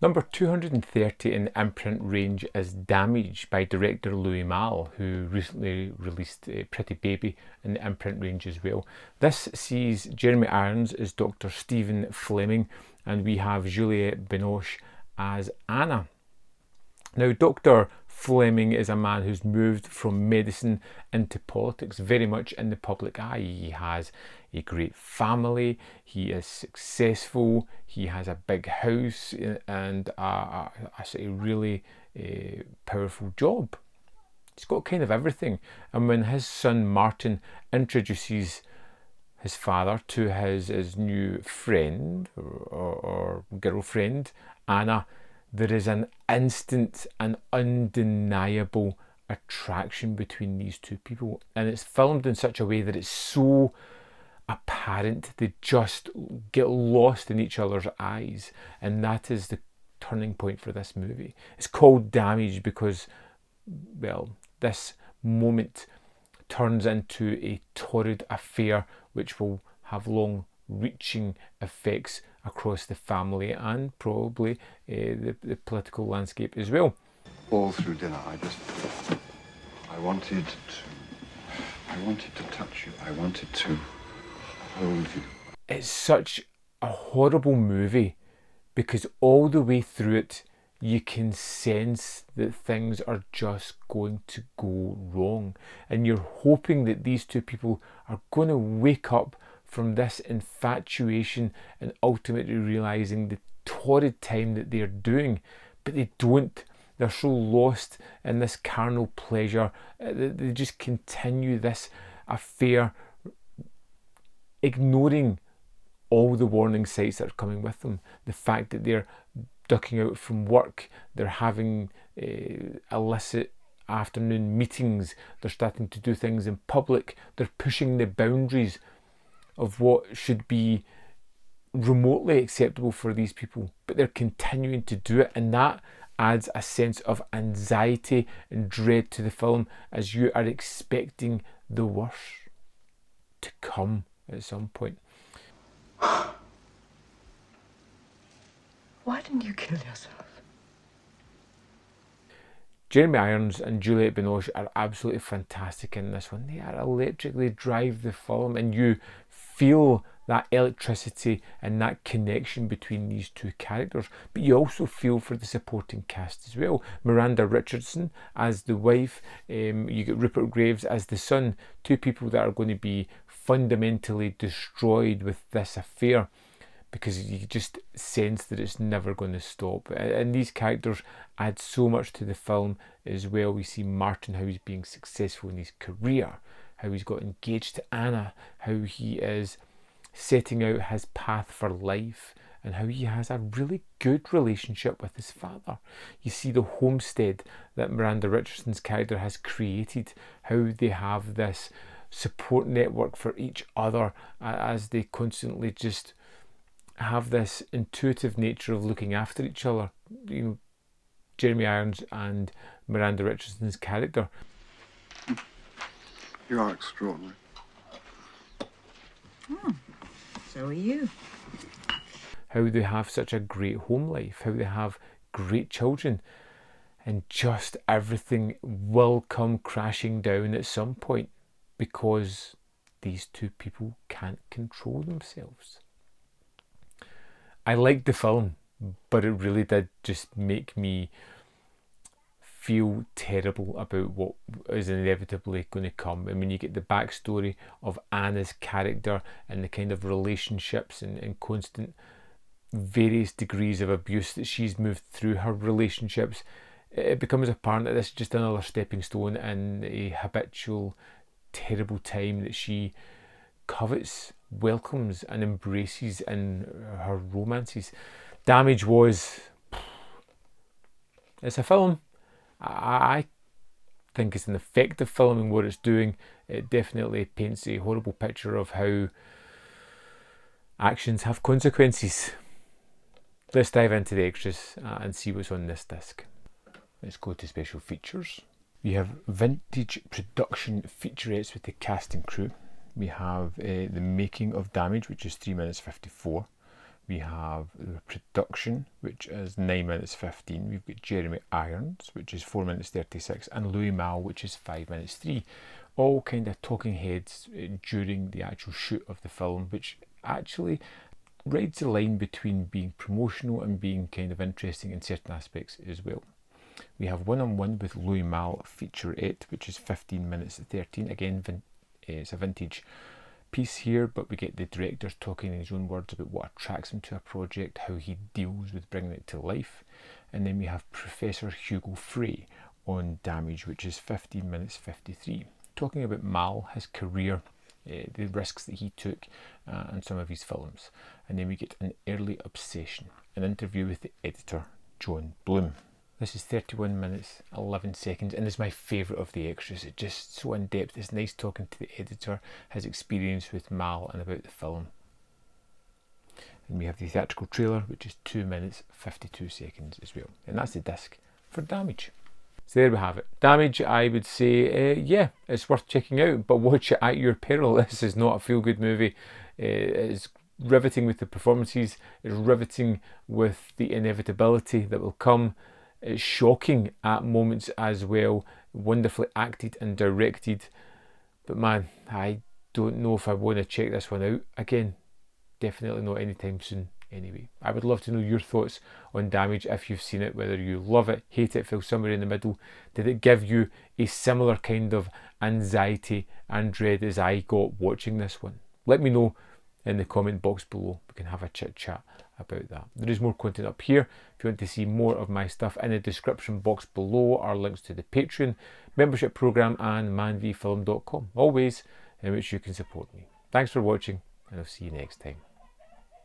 Number 230 in the Imprint range is Damage by director Malle, who recently released Pretty Baby in the Imprint range as well. This sees Jeremy Irons as Dr. Stephen Fleming, and we have Juliette Binoche as Anna. Now, Dr. Fleming is a man who's moved from medicine into politics, very much in the public eye. He has a great family, he is successful, he has a big house and a sort of really powerful job. He's got kind of everything. And when his son Martin introduces his father to his new friend or girlfriend, Anna, there is an instant and undeniable attraction between these two people, and it's filmed in such a way that it's so apparent. They just get lost in each other's eyes, and that is the turning point for this movie. It's called Damage because, well, this moment turns into a torrid affair which will have long-reaching effects across the family and probably the political landscape as well. All through dinner, I wanted to touch you. I wanted to hold you. It's such a horrible movie because all the way through it, you can sense that things are just going to go wrong, and you're hoping that these two people are going to wake up from this infatuation and ultimately realizing the torrid time that they're doing, but they don't. They're so lost in this carnal pleasure that they just continue this affair, ignoring all the warning signs that are coming with them. The fact that they're ducking out from work, they're having illicit afternoon meetings, they're starting to do things in public, they're pushing the boundaries of what should be remotely acceptable for these people, but they're continuing to do it, and that adds a sense of anxiety and dread to the film as you are expecting the worst to come at some point. Why didn't you kill yourself? Jeremy Irons and Juliette Binoche are absolutely fantastic in this one. They are electrically drive the film, and you feel that electricity and that connection between these two characters, but you also feel for the supporting cast as well. Miranda Richardson as the wife, you get Rupert Graves as the son, two people that are going to be fundamentally destroyed with this affair, because you just sense that it's never going to stop. And these characters add so much to the film as well. We see Martin, how he's being successful in his career, how he's got engaged to Anna, how he is setting out his path for life, and how he has a really good relationship with his father. You see the homestead that Miranda Richardson's character has created, how they have this support network for each other as they constantly just have this intuitive nature of looking after each other. You know, Jeremy Irons and Miranda Richardson's character. You are extraordinary. So are you. How they have such a great home life, how they have great children, and just everything will come crashing down at some point because these two people can't control themselves. I liked the film, but it really did just make me feel terrible about what is inevitably going to come. I mean, you get the backstory of Anna's character and the kind of relationships and constant various degrees of abuse that she's moved through her relationships. It becomes apparent that this is just another stepping stone in a habitual, terrible time that she covets, welcomes and embraces in her romances. Damage was... it's a film. I think it's an effective film in what it's doing. It definitely paints a horrible picture of how actions have consequences. Let's dive into the extras and see what's on this disc. Let's go to special features. We have vintage production featurettes with the cast and crew. We have the making of Damage, which is 3 minutes 54. We have the production, which is 9 minutes 15. We've got Jeremy Irons, which is 4 minutes 36, and Louis Malle, which is 5 minutes 3. All kind of talking heads during the actual shoot of the film, which actually rides the line between being promotional and being kind of interesting in certain aspects as well. We have one-on-one with Louis Malle featurette, which is 15 minutes 13. Again, it's a vintage piece here, but we get the director talking in his own words about what attracts him to a project, how he deals with bringing it to life. And then we have Professor Hugo Frey on Damage, which is 15 minutes 53, talking about Malle, his career, the risks that he took and some of his films. And then we get An Early Obsession, an interview with the editor, John Bloom. This is 31 minutes 11 seconds and is my favourite of the extras. It's just so in depth. It's nice talking to the editor, his experience with Malle and about the film. And we have the theatrical trailer, which is 2 minutes 52 seconds as well. And that's the disc for Damage. So there we have it. Damage, I would say, yeah, it's worth checking out, but watch it at your peril. This is not a feel-good movie. It's riveting with the performances. It's riveting with the inevitability that will come. It's shocking at moments as well. Wonderfully acted and directed. But man, I don't know if I want to check this one out. Again, definitely not anytime soon. Anyway, I would love to know your thoughts on Damage if you've seen it, whether you love it, hate it, feel somewhere in the middle. Did it give you a similar kind of anxiety and dread as I got watching this one? Let me know in the comment box below. We can have a chit chat about that. There is more content up here. If you want to see more of my stuff, in the description box below are links to the Patreon, membership program and manvfilm.com, always in which you can support me. Thanks for watching and I'll see you next time.